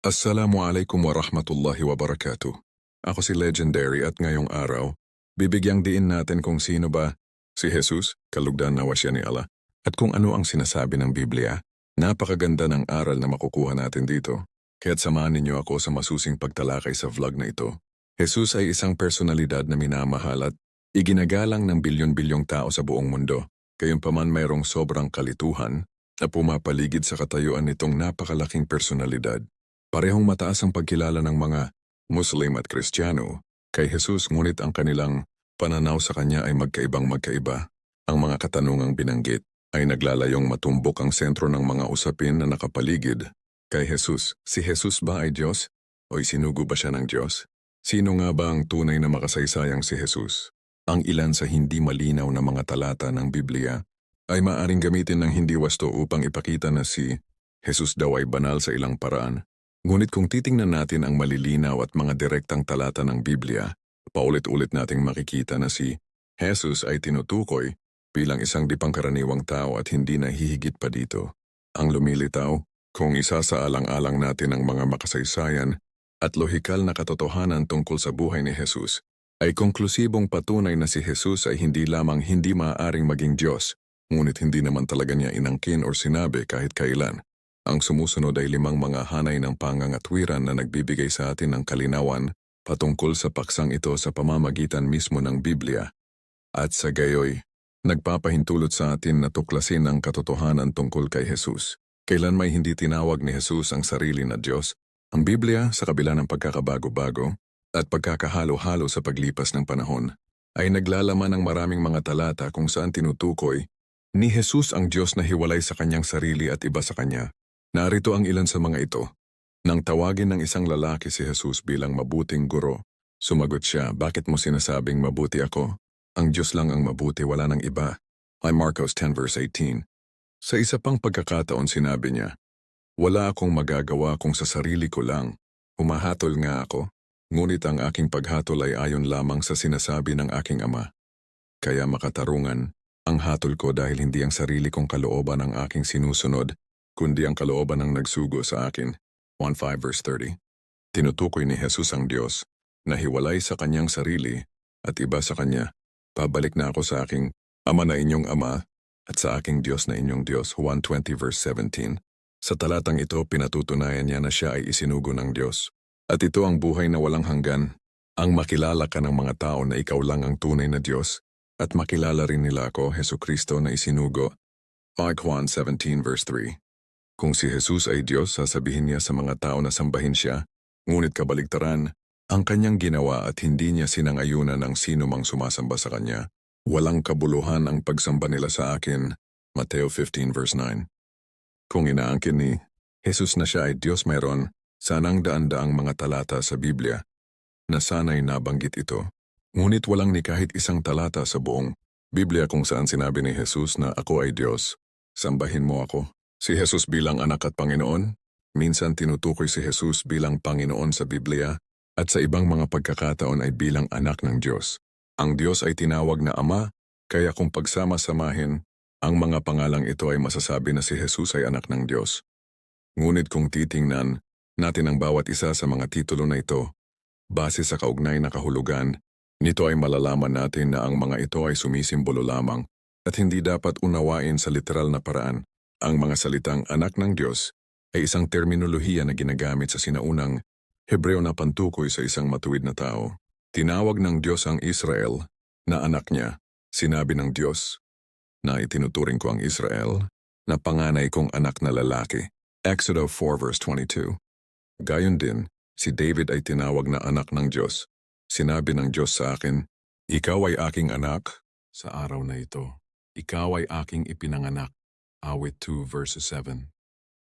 Assalamualaikum warahmatullahi wabarakatuh. Ako si Legendary at ngayong araw, bibigyang diin natin kung sino ba si Jesus, kalugdan nawa siya ni Allah, at kung ano ang sinasabi ng Biblia. Napakaganda ng aral na makukuha natin dito. Kaya't samahan ninyo ako sa masusing pagtalakay sa vlog na ito. Jesus ay isang personalidad na minamahal at iginagalang ng bilyon-bilyong tao sa buong mundo. Gayunpaman mayroong sobrang kalituhan na pumapaligid sa katayuan nitong napakalaking personalidad. Parehong mataas ang pagkilala ng mga Muslim at Kristiyano kay Jesus, ngunit ang kanilang pananaw sa kanya ay magkaibang-magkaiba. Ang mga katanungang binanggit ay naglalayong matumbok ang sentro ng mga usapin na nakapaligid kay Jesus. Si Jesus ba ay Diyos? O isinugo ba siya ng Diyos? Sino nga ba ang tunay na makasaysayang si Jesus? Ang ilan sa hindi malinaw na mga talata ng Biblia ay maaring gamitin ng hindi wasto upang ipakita na si Jesus daw ay banal sa ilang paraan. Ngunit kung titingnan natin ang malilinaw at mga direktang talata ng Biblia, paulit-ulit nating makikita na si Jesus ay tinutukoy bilang isang di pangkaraniwang tao at hindi nahihigit pa dito. Ang lumilitaw, kung isasaalang-alang natin ang mga makasaysayan at lohikal na katotohanan tungkol sa buhay ni Jesus, ay konklusibong patunay na si Jesus ay hindi lamang hindi maaaring maging Diyos, ngunit hindi naman talaga niya inangkin o sinabi kahit kailan. Ang sumusunod ay 5 mga hanay ng pangangatwiran na nagbibigay sa atin ng kalinawan patungkol sa paksang ito sa pamamagitan mismo ng Biblia. At sa gayoy, nagpapahintulot sa atin na tuklasin ang katotohanan tungkol kay Jesus. Kailan may hindi tinawag ni Jesus ang sarili na Diyos? Ang Biblia, sa kabila ng pagkakabago-bago at pagkakahalo-halo sa paglipas ng panahon, ay naglalaman ng maraming mga talata kung saan tinutukoy ni Jesus ang Diyos na hiwalay sa kanyang sarili at iba sa kanya. Narito ang ilan sa mga ito. Nang tawagin ng isang lalaki si Jesus bilang mabuting guro, sumagot siya, "Bakit mo sinasabing mabuti ako? Ang Diyos lang ang mabuti, wala nang iba." Ay Marcos 10 verse 18. Sa isa pang pagkakataon sinabi niya, "Wala akong magagawa kung sa sarili ko lang. Humahatol nga ako, ngunit ang aking paghatol ay ayon lamang sa sinasabi ng aking Ama. Kaya makatarungan ang hatol ko dahil hindi ang sarili kong kalooban ang aking sinusunod, kundi ang kalooban ng nagsugo sa akin." 1:5 verse 30. Tinutukoy ni Jesus ang Diyos na hiwalay sa kanyang sarili at iba sa kanya. "Pabalik na ako sa aking Ama na inyong Ama at sa aking Diyos na inyong Diyos." 1:20 verse 17. Sa talatang ito, pinatutunayan niya na siya ay isinugo ng Diyos. At ito ang buhay na walang hanggan, ang makilala ka ng mga tao na ikaw lang ang tunay na Diyos at makilala rin nila ako, Hesukristo, na isinugo. Juan 17 verse 3. Kung si Jesus ay Diyos, sasabihin niya sa mga tao na sambahin siya, ngunit kabaligtaran, ang kanyang ginawa at hindi niya sinangayunan ng sino mang sumasamba sa kanya. Walang kabuluhan ang pagsamba nila sa akin. Mateo 15 verse 9. Kung inaangkin ni Jesus na siya ay Diyos, mayroon sanang daan-daang mga talata sa Biblia na sana'y nabanggit ito. Ngunit walang ni kahit isang talata sa buong Biblia kung saan sinabi ni Jesus na ako ay Diyos, sambahin mo ako. Si Jesus bilang anak at Panginoon, minsan tinutukoy si Jesus bilang Panginoon sa Biblia at sa ibang mga pagkakataon ay bilang anak ng Diyos. Ang Diyos ay tinawag na Ama, kaya kung pagsama-samahin, ang mga pangalang ito ay masasabi na si Jesus ay anak ng Diyos. Ngunit kung titingnan natin ang bawat isa sa mga titulo na ito, base sa kaugnay na kahulugan, nito ay malalaman natin na ang mga ito ay sumisimbolo lamang at hindi dapat unawain sa literal na paraan. Ang mga salitang anak ng Diyos ay isang terminolohiya na ginagamit sa sinaunang Hebreo na pantukoy sa isang matuwid na tao. Tinawag ng Diyos ang Israel na anak niya. Sinabi ng Diyos na itinuturing ko ang Israel na panganay kong anak na lalaki. Exodus 4 verse 22. Gayon din, si David ay tinawag na anak ng Diyos. Sinabi ng Diyos sa akin, "Ikaw ay aking anak sa araw na ito. Ikaw ay aking ipinanganak." Awit 2 verses 7.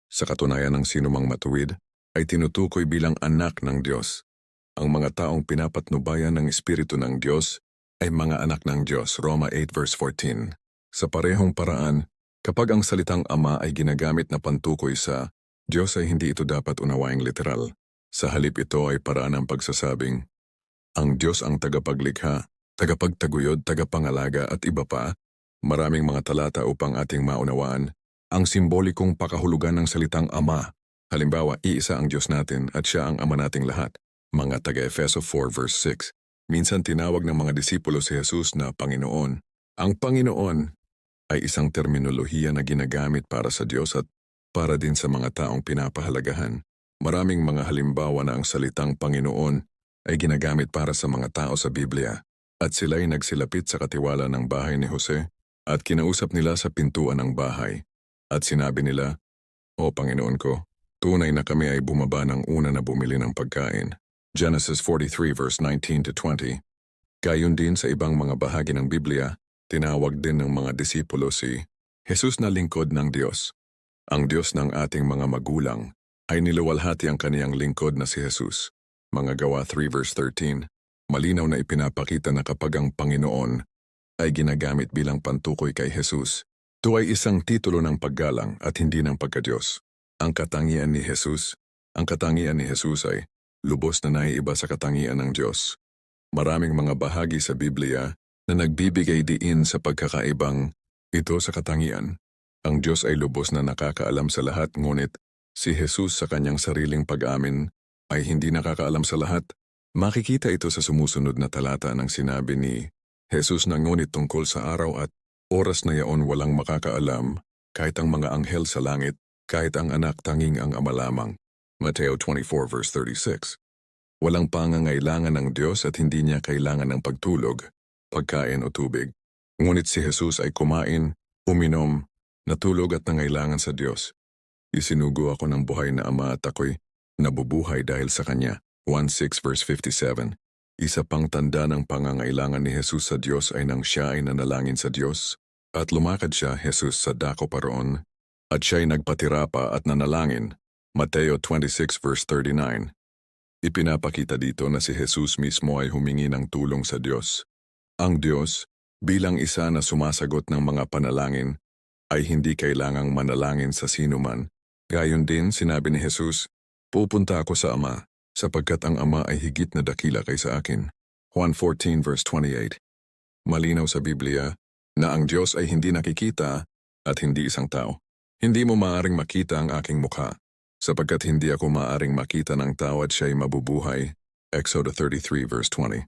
Sa katunayan ng sinumang matuwid, ay tinutukoy bilang anak ng Diyos. Ang mga taong pinapatnubayan ng Espiritu ng Diyos ay mga anak ng Diyos. Roma 8 verse 14. Sa parehong paraan, kapag ang salitang Ama ay ginagamit na pantukoy sa Diyos ay hindi ito dapat unawaing literal. Sa halip ito ay paraan ng pagsasabing, ang Diyos ang tagapaglikha, tagapagtaguyod, tagapangalaga at iba pa. Maraming mga talata upang ating maunawaan ang simbolikong pakahulugan ng salitang Ama Halimbawa, iisa ang Diyos natin at siya ang Ama nating lahat. Mga taga-Efeso 4 verse 6. Minsan tinawag ng mga disipulo si Jesus na Panginoon. Ang Panginoon ay isang terminolohiya na ginagamit para sa Diyos at para din sa mga taong pinapahalagahan. Maraming mga halimbawa na ang salitang Panginoon ay ginagamit para sa mga tao sa Biblia at sila'y nagsilapit sa katiwala ng bahay ni Jose at kinausap nila sa pintuan ng bahay. At sinabi nila, "O Panginoon ko, tunay na kami ay bumaba ng una na bumili ng pagkain." Genesis 43 verse 19 to 20. Gayon din sa ibang mga bahagi ng Biblia, tinawag din ng mga disipulo si Jesus na lingkod ng Diyos. Ang Diyos ng ating mga magulang ay niluwalhati ang kaniyang lingkod na si Jesus. Mga Gawa 3 verse 13. Malinaw na ipinapakita na kapag ang Panginoon ay ginagamit bilang pantukoy kay Jesus, ito ay isang titulo ng paggalang at hindi ng pagkadiyos. Ang katangian ni Jesus ay lubos na naiiba sa katangian ng Diyos. Maraming mga bahagi sa Biblia na nagbibigay diin sa pagkakaibang ito sa katangian. Ang Diyos ay lubos na nakakaalam sa lahat, ngunit si Jesus sa kanyang sariling pag-amin ay hindi nakakaalam sa lahat. Makikita ito sa sumusunod na talata ng sinabi ni Jesus na ngunit tungkol sa araw at oras na yaon walang makakaalam, kahit ang mga anghel sa langit, kahit ang anak, tanging ang Ama lamang. Mateo 24 verse 36. Walang pangangailangan ng Diyos at hindi niya kailangan ng pagtulog, pagkain o tubig. Ngunit si Jesus ay kumain, uminom, natulog at nangailangan sa Diyos. Isinugo ako ng buhay na Ama at ako'y nabubuhay dahil sa Kanya. 1:6 verse 57. Isa pang tanda ng pangangailangan ni Jesus sa Diyos ay nang siya ay nanalangin sa Diyos at lumakad siya, Jesus, sa dako paroon at siya'y nagpatira pa at nanalangin. Mateo 26 verse 39. Ipinapakita dito na si Jesus mismo ay humingi ng tulong sa Diyos. Ang Diyos, bilang isa na sumasagot ng mga panalangin, ay hindi kailangang manalangin sa sinuman. Gayon din sinabi ni Jesus, "Pupunta ako sa Ama, sapagkat ang Ama ay higit na dakila kaysa akin." Juan 14 verse 28. Malinaw sa Biblia na ang Diyos ay hindi nakikita at hindi isang tao. Hindi mo maaaring makita ang aking mukha, sapagkat hindi ako maaaring makita ng tao at siya'y mabubuhay. Exodus 33 verse 20.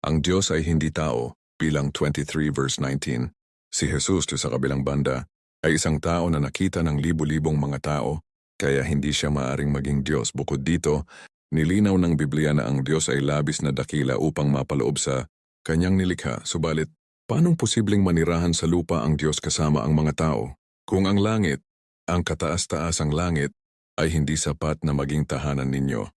Ang Diyos ay hindi tao, bilang 23 verse 19. Si Jesus sa kabilang banda ay isang tao na nakita ng libu-libong mga tao, kaya hindi siya maaaring maging Diyos. Bukod dito, nilinaw ng Biblia na ang Diyos ay labis na dakila upang mapaloob sa kanyang nilikha. Subalit, paanong posibleng manirahan sa lupa ang Diyos kasama ang mga tao? Kung ang langit, ang kataas-taasang langit, ay hindi sapat na maging tahanan ninyo.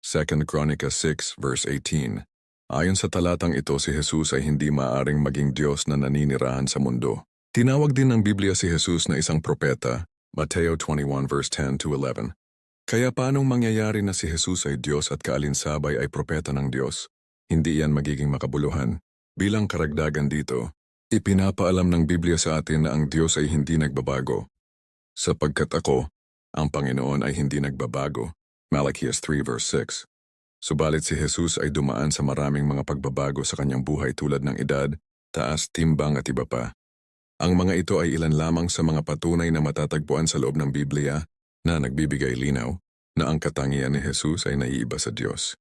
2 Chronicles 6 verse 18. Ayon sa talatang ito, si Jesus ay hindi maaaring maging Diyos na naninirahan sa mundo. Tinawag din ng Biblia si Jesus na isang propeta, Mateo 21 verse 10 to 11. Kaya paanong mangyayari na si Jesus ay Diyos at kaalinsabay ay propeta ng Diyos? Hindi yan magiging makabuluhan. Bilang karagdagan dito, ipinapaalam ng Biblia sa atin na ang Diyos ay hindi nagbabago. Sapagkat ako, ang Panginoon ay hindi nagbabago. Malachias 3 verse 6. Subalit si Jesus ay dumaan sa maraming mga pagbabago sa kanyang buhay tulad ng edad, taas, timbang at iba pa. Ang mga ito ay ilan lamang sa mga patunay na matatagpuan sa loob ng Biblia na nagbibigay linaw na ang katangian ni Jesus ay naiiba sa Diyos.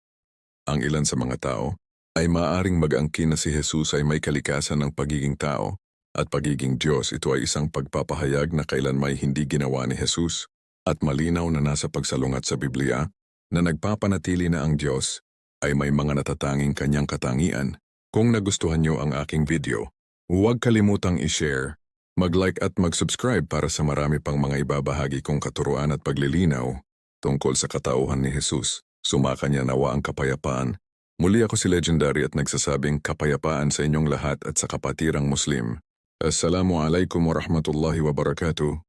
Ang ilan sa mga tao ay maaaring mag-angkin na si Jesus ay may kalikasan ng pagiging tao at pagiging Diyos. Ito ay isang pagpapahayag na kailanmay hindi ginawa ni Jesus at malinaw na nasa pagsalungat sa Biblia na nagpapanatili na ang Diyos ay may mga natatanging kanyang katangian. Kung nagustuhan niyo ang aking video, huwag kalimutang i-share, mag-like at mag-subscribe para sa marami pang mga ibabahagi kong katuruan at paglilinaw tungkol sa katauhan ni Jesus. Sumaka niya nawa ang kapayapaan. Muli ako si Legendary at nagsasabing kapayapaan sa inyong lahat at sa kapatirang Muslim. Assalamualaikum warahmatullahi wabarakatuh.